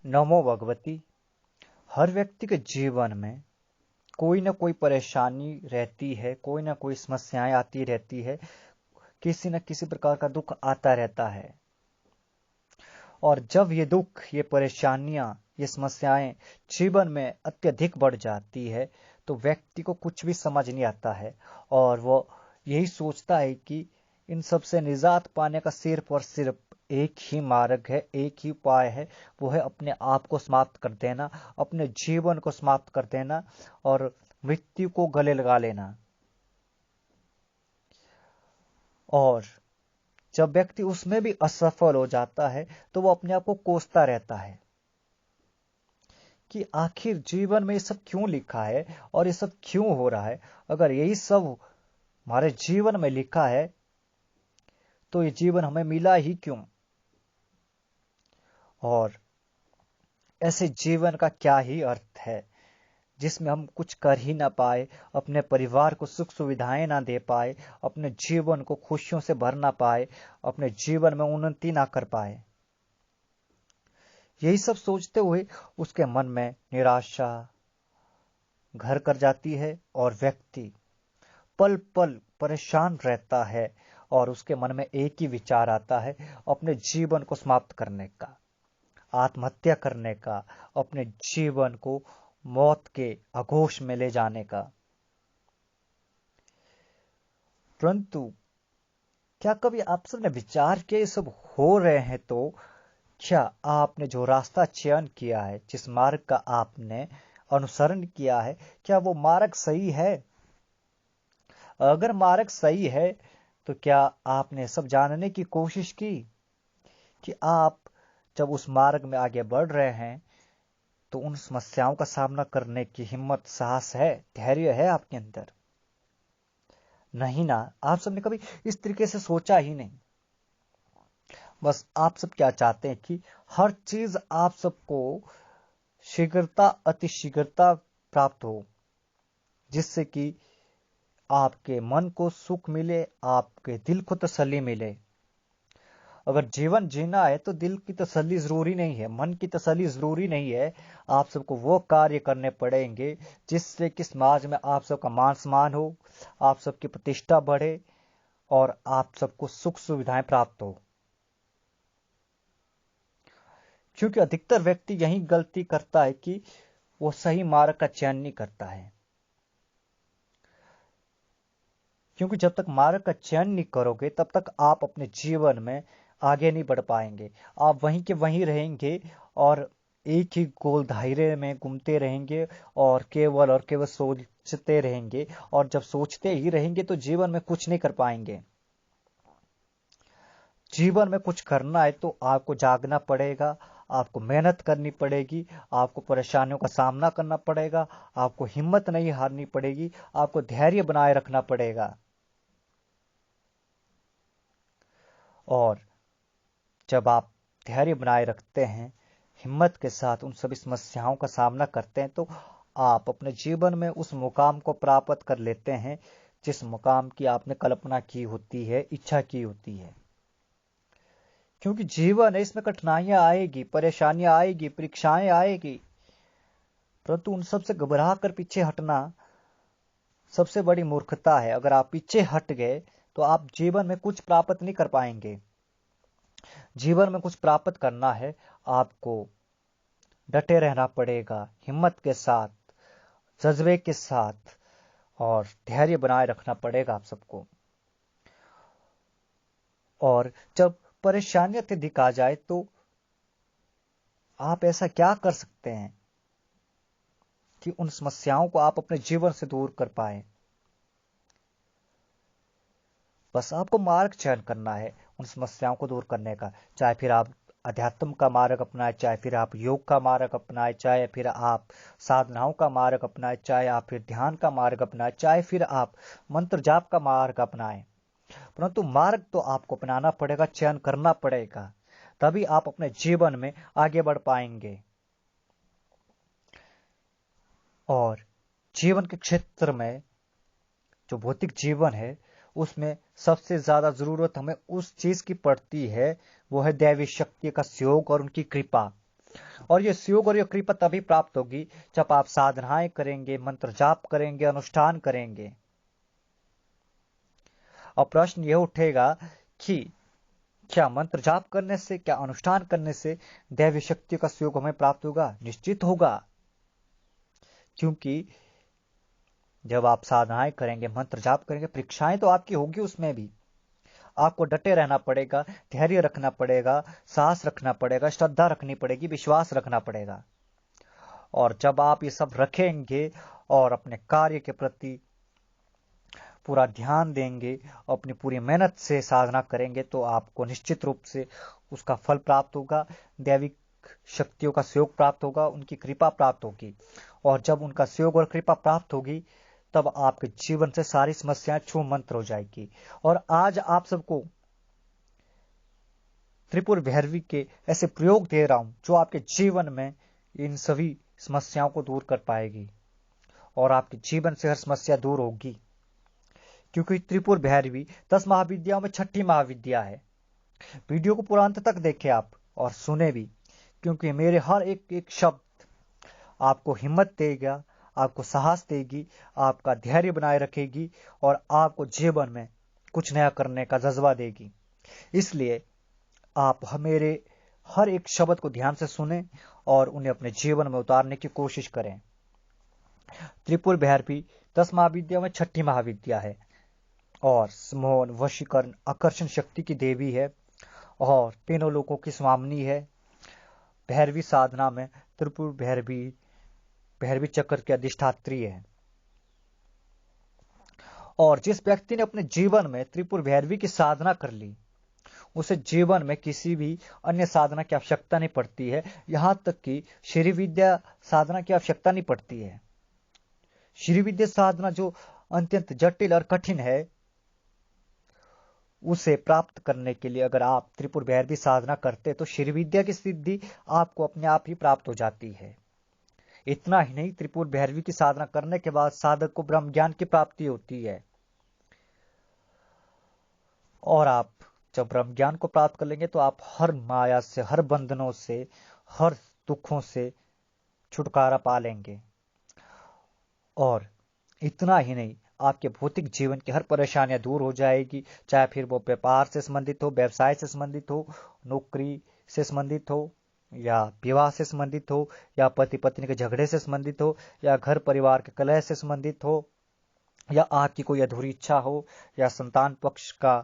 नमो भगवती। हर व्यक्ति के जीवन में कोई ना कोई परेशानी रहती है, कोई ना कोई समस्याएं आती रहती है, किसी न किसी प्रकार का दुख आता रहता है। और जब ये दुख, ये परेशानियां, ये समस्याएं जीवन में अत्यधिक बढ़ जाती है तो व्यक्ति को कुछ भी समझ नहीं आता है और वो यही सोचता है कि इन सब से निजात पाने का सिर्फ और सिर्फ एक ही मार्ग है, एक ही उपाय है, वो है अपने आप को समाप्त कर देना, अपने जीवन को समाप्त कर देना और मृत्यु को गले लगा लेना। और जब व्यक्ति उसमें भी असफल हो जाता है तो वो अपने आप को कोसता रहता है कि आखिर जीवन में ये सब क्यों लिखा है और ये सब क्यों हो रहा है। अगर यही सब हमारे जीवन में लिखा है तो ये जीवन हमें मिला ही क्यों, और ऐसे जीवन का क्या ही अर्थ है जिसमें हम कुछ कर ही ना पाए, अपने परिवार को सुख सुविधाएं ना दे पाए, अपने जीवन को खुशियों से भर ना पाए, अपने जीवन में उन्नति ना कर पाए। यही सब सोचते हुए उसके मन में निराशा घर कर जाती है और व्यक्ति पल पल परेशान रहता है और उसके मन में एक ही विचार आता है, अपने जीवन को समाप्त करने का, आत्महत्या करने का, अपने जीवन को मौत के आगोश में ले जाने का। परंतु क्या कभी आप सबने विचार किया ये सब हो रहे हैं तो क्या आपने जो रास्ता चयन किया है, जिस मार्ग का आपने अनुसरण किया है, क्या वो मार्ग सही है? अगर मार्ग सही है तो क्या आपने सब जानने की कोशिश की कि आप जब उस मार्ग में आगे बढ़ रहे हैं तो उन समस्याओं का सामना करने की हिम्मत, साहस है, धैर्य है आपके अंदर? नहीं ना, आप सबने कभी इस तरीके से सोचा ही नहीं। बस आप सब क्या चाहते हैं कि हर चीज आप सबको शीघ्रता, अति शीघ्रता प्राप्त हो, जिससे कि आपके मन को सुख मिले, आपके दिल को तसल्ली मिले। अगर जीवन जीना है तो दिल की तसल्ली जरूरी नहीं है, मन की तसल्ली जरूरी नहीं है। आप सबको वो कार्य करने पड़ेंगे जिससे कि समाज में आप सबका मान सम्मान हो, आप सबकी प्रतिष्ठा बढ़े और आप सबको सुख सुविधाएं प्राप्त हो। क्योंकि अधिकतर व्यक्ति यही गलती करता है कि वो सही मार्ग का चयन नहीं करता है। क्योंकि जब तक मार्ग का चयन नहीं करोगे तब तक आप अपने जीवन में आगे नहीं बढ़ पाएंगे। आप वहीं के वहीं रहेंगे और एक ही गोल दायरे में घूमते रहेंगे और केवल सोचते रहेंगे, और जब सोचते ही रहेंगे तो जीवन में कुछ नहीं कर पाएंगे। जीवन में कुछ करना है तो आपको जागना पड़ेगा, आपको मेहनत करनी पड़ेगी, आपको परेशानियों का सामना करना पड़ेगा, आपको हिम्मत नहीं हारनी पड़ेगी, आपको धैर्य बनाए रखना पड़ेगा। और जब आप धैर्य बनाए रखते हैं, हिम्मत के साथ उन सभी समस्याओं का सामना करते हैं तो आप अपने जीवन में उस मुकाम को प्राप्त कर लेते हैं जिस मुकाम की आपने कल्पना की होती है, इच्छा की होती है। क्योंकि जीवन है, इसमें कठिनाइयां आएगी, परेशानियां आएगी, परीक्षाएं आएगी, परंतु उन सब से घबरा कर पीछे हटना सबसे बड़ी मूर्खता है। अगर आप पीछे हट गए तो आप जीवन में कुछ प्राप्त नहीं कर पाएंगे। जीवन में कुछ प्राप्त करना है, आपको डटे रहना पड़ेगा, हिम्मत के साथ, जज्बे के साथ, और धैर्य बनाए रखना पड़ेगा आप सबको। और जब परेशानी अत्यधिक आ जाए तो आप ऐसा क्या कर सकते हैं कि उन समस्याओं को आप अपने जीवन से दूर कर पाए? बस आपको मार्ग चयन करना है उन समस्याओं को दूर करने का, चाहे फिर आप अध्यात्म का मार्ग अपनाए, चाहे फिर आप योग का मार्ग अपनाए, चाहे फिर आप साधनाओं का मार्ग अपनाए, चाहे आप फिर ध्यान का मार्ग अपनाए, चाहे फिर आप मंत्र जाप का मार्ग अपनाए। परंतु मार्ग तो आपको अपनाना पड़ेगा, चयन करना पड़ेगा, तभी आप अपने जीवन में आगे बढ़ पाएंगे। और जीवन के क्षेत्र में, जो भौतिक जीवन है, उसमें सबसे ज्यादा जरूरत हमें उस चीज की पड़ती है, वो है दैवी शक्ति का सहयोग और उनकी कृपा। और ये सुयोग और ये कृपा तभी प्राप्त होगी जब आप साधनाएं करेंगे, मंत्र जाप करेंगे, अनुष्ठान करेंगे। और प्रश्न यह उठेगा कि क्या मंत्र जाप करने से, क्या अनुष्ठान करने से दैवी शक्ति का सुयोग हमें प्राप्त होगा? निश्चित होगा, क्योंकि जब आप साधनाएं करेंगे, मंत्र जाप करेंगे, परीक्षाएं तो आपकी होगी, उसमें भी आपको डटे रहना पड़ेगा, धैर्य रखना पड़ेगा, साहस रखना पड़ेगा, श्रद्धा रखनी पड़ेगी, विश्वास रखना पड़ेगा। और जब आप ये सब रखेंगे और अपने कार्य के प्रति पूरा ध्यान देंगे, अपनी पूरी मेहनत से साधना करेंगे, तो आपको निश्चित रूप से उसका फल प्राप्त होगा, दैविक शक्तियों का सहयोग प्राप्त होगा, उनकी कृपा प्राप्त होगी। और जब उनका सहयोग और कृपा प्राप्त होगी, तब आपके जीवन से सारी समस्याएं छू मंत्र हो जाएगी। और आज आप सबको त्रिपुर भैरवी के ऐसे प्रयोग दे रहा हूं जो आपके जीवन में इन सभी समस्याओं को दूर कर पाएगी और आपके जीवन से हर समस्या दूर होगी। क्योंकि त्रिपुर भैरवी 10 महाविद्याओं में 6ठी महाविद्या है। वीडियो को पूरा अंत तक देखें आप और सुने भी, क्योंकि मेरे हर एक एक शब्द आपको हिम्मत देगा, आपको साहस देगी, आपका धैर्य बनाए रखेगी और आपको जीवन में कुछ नया करने का जज्बा देगी। इसलिए आप मेरे हर एक शब्द को ध्यान से सुने और उन्हें अपने जीवन में उतारने की कोशिश करें। त्रिपुर भैरवी 10 महाविद्या में 6ठी महाविद्या है और मोहन, वशीकरण, आकर्षण शक्ति की देवी है और तीनों लोकों की स्वामिनी है। भैरवी साधना में त्रिपुर भैरवी चक्र की अधिष्ठात्री है। और जिस व्यक्ति ने अपने जीवन में त्रिपुर भैरवी की साधना कर ली, उसे जीवन में किसी भी अन्य साधना की आवश्यकता नहीं पड़ती है, यहां तक कि श्री विद्या साधना की आवश्यकता नहीं पड़ती है। श्री विद्या साधना जो अत्यंत जटिल और कठिन है, उसे प्राप्त करने के लिए अगर आप त्रिपुर भैरवी साधना करते तो श्री विद्या की सिद्धि आपको अपने आप ही प्राप्त हो जाती है। इतना ही नहीं, त्रिपुर भैरवी की साधना करने के बाद साधक को ब्रह्म ज्ञान की प्राप्ति होती है। और आप जब ब्रह्म ज्ञान को प्राप्त कर लेंगे तो आप हर माया से, हर बंधनों से, हर दुखों से छुटकारा पा लेंगे। और इतना ही नहीं, आपके भौतिक जीवन की हर परेशानियां दूर हो जाएगी, चाहे फिर वो व्यापार से संबंधित हो, व्यवसाय से संबंधित हो, नौकरी से संबंधित हो, या विवाह से संबंधित हो, या पति पत्नी के झगड़े से संबंधित हो, या घर परिवार के कलह से संबंधित हो, या आपकी कोई अधूरी इच्छा हो, या संतान पक्ष का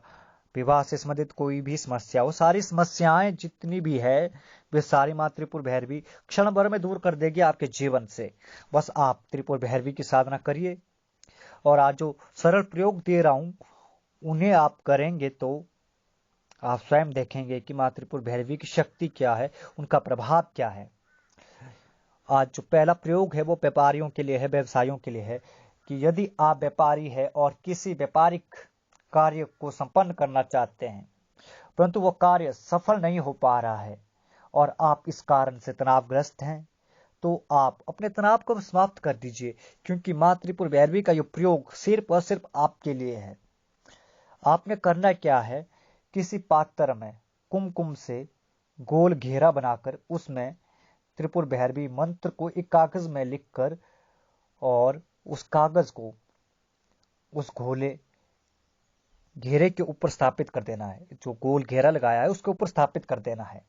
विवाह से संबंधित कोई भी समस्या हो। सारी समस्याएं जितनी भी है वे सारी मां त्रिपुर भैरवी क्षण भर में दूर कर देगी आपके जीवन से। बस आप त्रिपुर भैरवी की साधना करिए और आज जो सरल प्रयोग दे रहा हूं उन्हें आप करेंगे तो आप स्वयं देखेंगे कि मां त्रिपुर भैरवी की शक्ति क्या है, उनका प्रभाव क्या है। आज जो पहला प्रयोग है वो व्यापारियों के लिए है, व्यवसायियों के लिए है, कि यदि आप व्यापारी है और किसी व्यापारिक कार्य को संपन्न करना चाहते हैं परंतु वो कार्य सफल नहीं हो पा रहा है और आप इस कारण से तनावग्रस्त हैं, तो आप अपने तनाव को समाप्त कर दीजिए, क्योंकि मां त्रिपुर भैरवी का ये प्रयोग सिर्फ और सिर्फ आपके लिए है। आपने करना क्या है, किसी पात्र में कुमकुम से गोल घेरा बनाकर उसमें त्रिपुर भैरवी मंत्र को एक कागज में लिखकर और उस कागज को उस घोले घेरे के ऊपर स्थापित कर देना है। जो गोल घेरा लगाया है उसके ऊपर स्थापित कर देना है।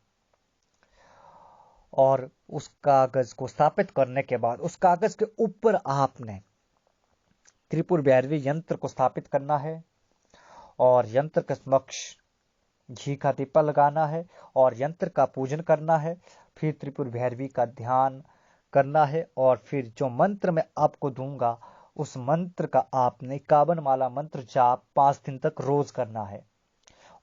और उस कागज को स्थापित करने के बाद उस कागज के ऊपर आपने त्रिपुर भैरवी यंत्र को स्थापित करना है और यंत्र के समक्ष घी का दीपक लगाना है और यंत्र का पूजन करना है। फिर त्रिपुर भैरवी का ध्यान करना है और फिर जो मंत्र मैं आपको दूंगा उस मंत्र का आपने 51 माला मंत्र जाप 5 दिन तक रोज करना है।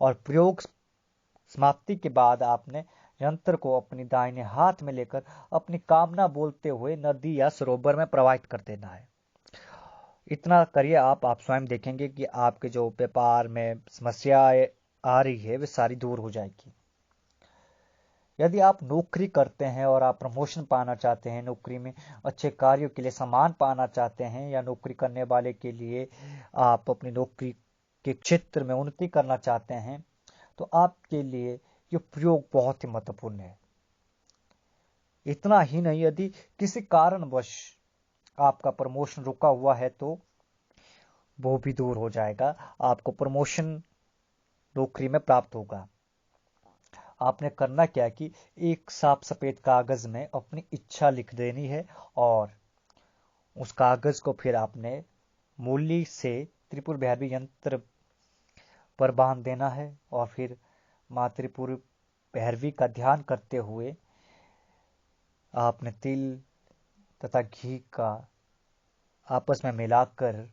और प्रयोग समाप्ति के बाद आपने यंत्र को अपनी दाहिने हाथ में लेकर अपनी कामना बोलते हुए नदी या सरोवर में प्रवाहित कर देना है। इतना करिए आप स्वयं देखेंगे कि आपके जो व्यापार में समस्याएं आ रही है वे सारी दूर हो जाएगी। यदि आप नौकरी करते हैं और आप प्रमोशन पाना चाहते हैं, नौकरी में अच्छे कार्यों के लिए सम्मान पाना चाहते हैं, या नौकरी करने वाले के लिए आप अपनी नौकरी के क्षेत्र में उन्नति करना चाहते हैं, तो आपके लिए ये प्रयोग बहुत ही महत्वपूर्ण है। इतना ही नहीं, यदि किसी कारणवश आपका प्रमोशन रुका हुआ है तो वो भी दूर हो जाएगा। आपको प्रमोशन नौकरी में प्राप्त होगा। आपने करना क्या कि एक साफ सफेद कागज में अपनी इच्छा लिख देनी है और उस कागज को फिर आपने मूली से त्रिपुर भैरवी यंत्र पर बांध देना है और फिर माँ त्रिपुर भैरवी का ध्यान करते हुए आपने तिल तथा घी का आपस में मिलाकर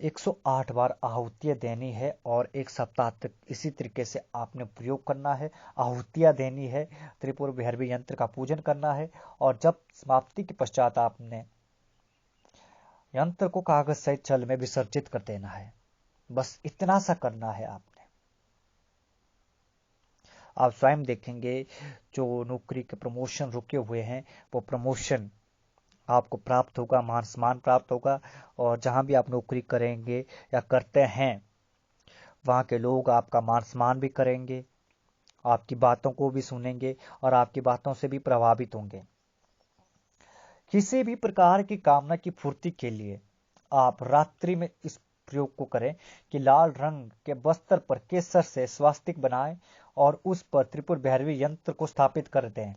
108 बार आहुतियां देनी है और एक सप्ताह तक इसी तरीके से आपने प्रयोग करना है। आहुतियां देनी है, त्रिपुर भैरवी यंत्र का पूजन करना है और जब समाप्ति के पश्चात आपने यंत्र को कागज सहित जल में विसर्जित कर देना है। बस इतना सा करना है आपने। आप स्वयं देखेंगे जो नौकरी के प्रमोशन रुके हुए हैं वो प्रमोशन आपको प्राप्त होगा, मान सम्मान प्राप्त होगा और जहां भी आप नौकरी करेंगे या करते हैं वहां के लोग आपका मान सम्मान भी करेंगे, आपकी बातों को भी सुनेंगे और आपकी बातों से भी प्रभावित होंगे। किसी भी प्रकार की कामना की पूर्ति के लिए आप रात्रि में इस प्रयोग को करें कि लाल रंग के वस्त्र पर केसर से स्वास्तिक बनाएं और उस पर त्रिपुर भैरवी यंत्र को स्थापित कर दें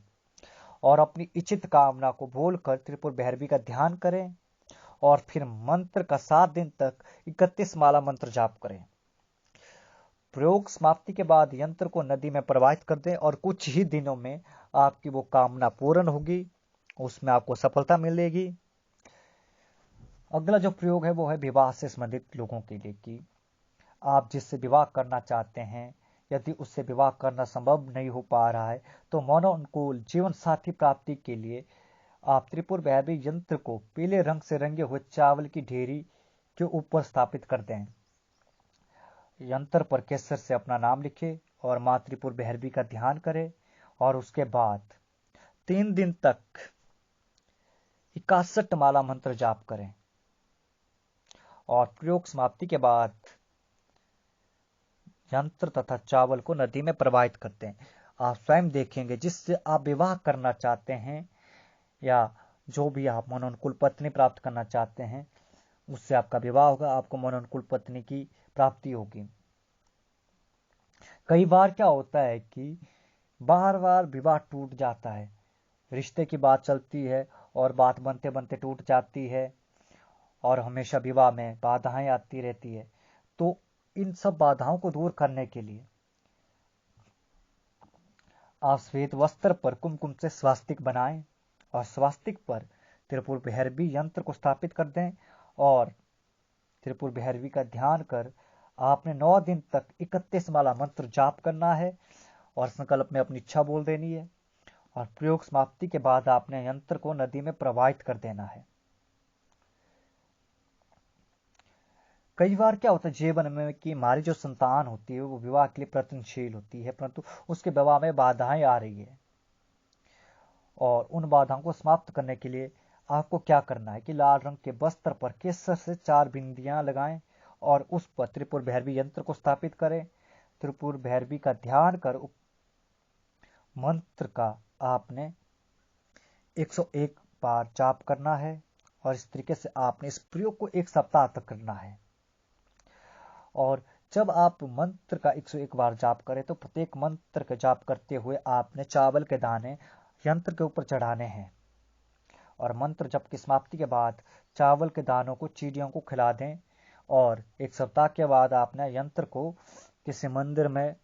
और अपनी इच्छित कामना को बोलकर त्रिपुर भैरवी का ध्यान करें और फिर मंत्र का 7 दिन तक 31 माला मंत्र जाप करें। प्रयोग समाप्ति के बाद यंत्र को नदी में प्रवाहित कर दें और कुछ ही दिनों में आपकी वो कामना पूर्ण होगी, उसमें आपको सफलता मिलेगी। अगला जो प्रयोग है वो है विवाह से संबंधित लोगों के लिए कि आप जिससे विवाह करना चाहते हैं यदि उससे विवाह करना संभव नहीं हो पा रहा है तो मनोनुकूल जीवन साथी प्राप्ति के लिए आप त्रिपुर भैरवी यंत्र को पीले रंग से रंगे हुए चावल की ढेरी के ऊपर स्थापित कर दें। यंत्र पर केसर से अपना नाम लिखें और मां त्रिपुर भैरवी का ध्यान करें और उसके बाद 3 दिन तक 61 माला मंत्र जाप करें और प्रयोग समाप्ति के बाद यंत्र तथा चावल को नदी में प्रवाहित करते हैं। आप स्वयं देखेंगे जिससे आप विवाह करना चाहते हैं या जो भी आप मनोनुकूल पत्नी प्राप्त करना चाहते हैं उससे आपका विवाह होगा, आपको मनोनुकूल पत्नी की प्राप्ति होगी। कई बार क्या होता है कि बार बार विवाह टूट जाता है, रिश्ते की बात चलती है और बात बनते बनते टूट जाती है और हमेशा विवाह में बाधाएं आती रहती है। तो इन सब बाधाओं को दूर करने के लिए आप श्वेत वस्त्र पर कुमकुम से स्वास्तिक बनाएं और स्वास्तिक पर त्रिपुर भैरवी यंत्र को स्थापित कर दें और त्रिपुर भैरवी का ध्यान कर आपने 9 दिन तक 31 माला मंत्र जाप करना है और संकल्प में अपनी इच्छा बोल देनी है और प्रयोग समाप्ति के बाद आपने यंत्र को नदी में प्रवाहित कर देना है। कई बार क्या होता है जीवन में कि हमारी जो संतान होती है वो विवाह के लिए प्रयत्नशील होती है परंतु उसके विवाह में बाधाएं आ रही है और उन बाधाओं को समाप्त करने के लिए आपको क्या करना है कि लाल रंग के वस्त्र पर केसर से 4 बिंदियां लगाएं और उस पर त्रिपुर भैरवी यंत्र को स्थापित करें। त्रिपुर भैरवी का ध्यान कर मंत्र का आपने 101 बार जाप करना है और इस तरीके से आपने इस प्रयोग को 1 सप्ताह तक करना है। और जब आप मंत्र का 101 बार जाप करें तो प्रत्येक मंत्र का जाप करते हुए आपने चावल के दाने यंत्र के ऊपर चढ़ाने हैं और मंत्र जप की समाप्ति के बाद चावल के दानों को चिड़ियों को खिला दें और 1 सप्ताह के बाद आपने यंत्र को किसी मंदिर में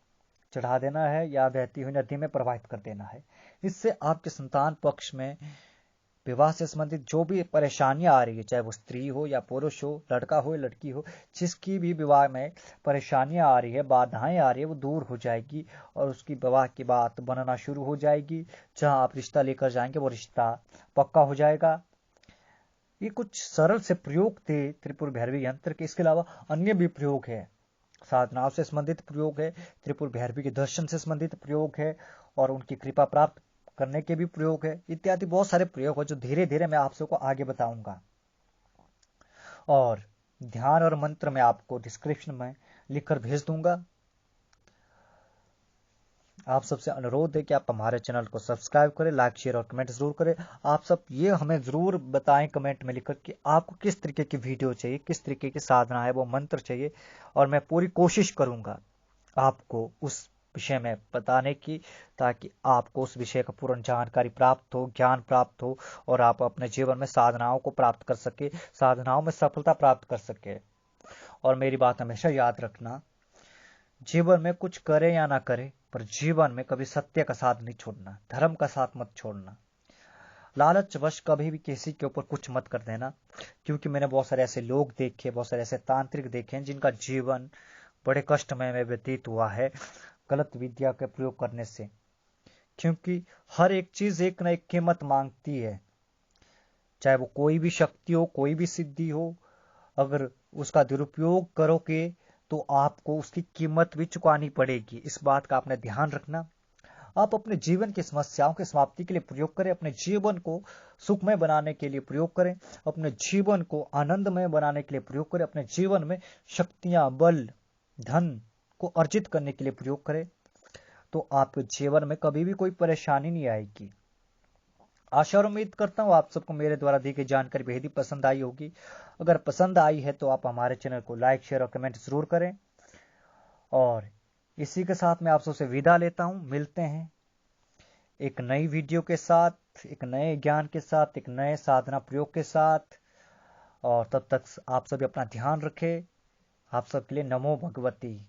चढ़ा देना है या बहती हुई नदी में प्रवाहित कर देना है। इससे आपके संतान पक्ष में विवाह से संबंधित जो भी परेशानियां आ रही है, चाहे वो स्त्री हो या पुरुष हो, लड़का हो या लड़की हो, जिसकी भी विवाह में परेशानियां आ रही है, बाधाएं आ रही है, वो दूर हो जाएगी और उसकी विवाह की बात बनना शुरू हो जाएगी। जहां आप रिश्ता लेकर जाएंगे वो रिश्ता पक्का हो जाएगा। ये कुछ सरल से प्रयोग थे त्रिपुर भैरवी यंत्र के। इसके अलावा अन्य भी प्रयोग है, साधनाओं से संबंधित प्रयोग है, त्रिपुर भैरवी के दर्शन से संबंधित प्रयोग है और उनकी कृपा प्राप्त करने के भी प्रयोग है। इत्यादि बहुत सारे प्रयोग है जो धीरे धीरे मैं आप सबको आगे बताऊंगा और ध्यान और मंत्र मैं आपको डिस्क्रिप्शन में लिखकर भेज दूंगा। आप सबसे अनुरोध है कि आप हमारे चैनल को सब्सक्राइब करें, लाइक शेयर और कमेंट जरूर करें। आप सब ये हमें जरूर बताएं कमेंट में लिखकर कि आपको किस तरीके की वीडियो चाहिए, किस तरीके की साधना है, वो मंत्र चाहिए, और मैं पूरी कोशिश करूंगा आपको उस विषय में बताने की, ताकि आपको उस विषय का पूर्ण जानकारी प्राप्त हो, ज्ञान प्राप्त हो, और आप अपने जीवन में साधनाओं को प्राप्त कर सके, साधनाओं में सफलता प्राप्त कर सके। और मेरी बात हमेशा याद रखना, जीवन में कुछ करे या ना करे, पर जीवन में कभी सत्य का साथ नहीं छोड़ना, धर्म का साथ मत छोड़ना। लालचवश कभी भी किसी के ऊपर कुछ मत कर देना, क्योंकि मैंने बहुत सारे ऐसे लोग देखे, बहुत सारे ऐसे तांत्रिक देखे हैं जिनका जीवन बड़े कष्टमय में व्यतीत हुआ है गलत विद्या के प्रयोग करने से। क्योंकि हर एक चीज एक न एक कीमत मांगती है, चाहे वो कोई भी शक्ति हो, कोई भी सिद्धि हो। अगर उसका दुरुपयोग करोगे तो आपको उसकी कीमत भी चुकानी पड़ेगी। इस बात का आपने ध्यान रखना। आप अपने जीवन की समस्याओं की समाप्ति के लिए प्रयोग करें, अपने जीवन को सुखमय बनाने के लिए प्रयोग करें, अपने जीवन को आनंदमय बनाने के लिए प्रयोग करें, अपने जीवन में शक्तियां, बल, धन को अर्जित करने के लिए प्रयोग करें, तो आपके जीवन में कभी भी कोई परेशानी नहीं आएगी। आशा और उम्मीद करता हूँ आप सबको मेरे द्वारा दी गई जानकारी बेहद ही पसंद आई होगी। अगर पसंद आई है तो आप हमारे चैनल को लाइक शेयर और कमेंट जरूर करें। और इसी के साथ मैं आप सबसे विदा लेता हूँ। मिलते हैं एक नई वीडियो के साथ, एक नए ज्ञान के साथ, एक नए साधना प्रयोग के साथ। और तब तक आप सभी अपना ध्यान रखें। आप सबके लिए नमो भगवती।